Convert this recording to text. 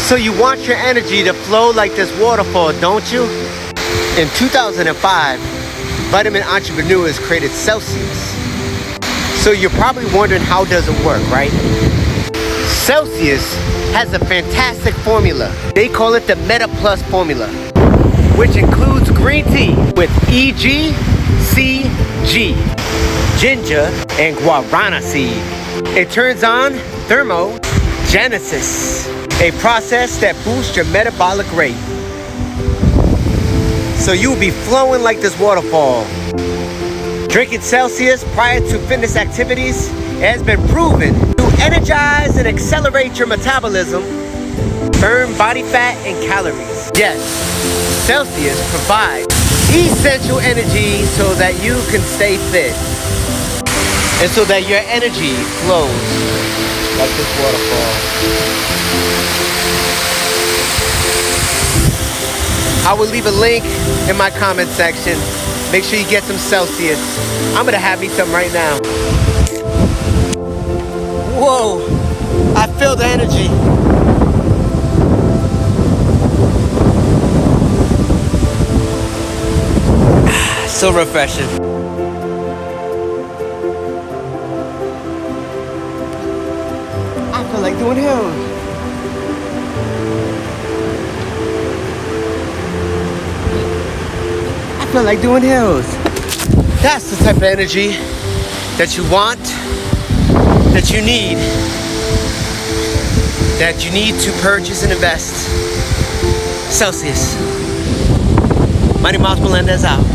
So you want your energy to flow like this waterfall, don't you? In 2005, vitamin entrepreneurs created Celsius. So you're probably wondering, how does it work, right? Celsius has a fantastic formula. They call it the Meta Plus formula, which includes green tea with EGCG, ginger, and guarana seed. It turns on thermogenesis, a process that boosts your metabolic rate. So you'll be flowing like this waterfall. Drinking Celsius prior to fitness activities has been proven to energize and accelerate your metabolism, burn body fat and calories. Yes, Celsius provides essential energy so that you can stay fit and so that your energy flows like this waterfall. I will leave a link in my comment section. Make sure you get some Celsius. I'm gonna have me some right now. Whoa, I feel the energy. So refreshing. I feel like doing hills. I feel like doing hills. That's the type of energy that you want, that you need to purchase and invest. Celsius. Mighty Mouse Melendez out.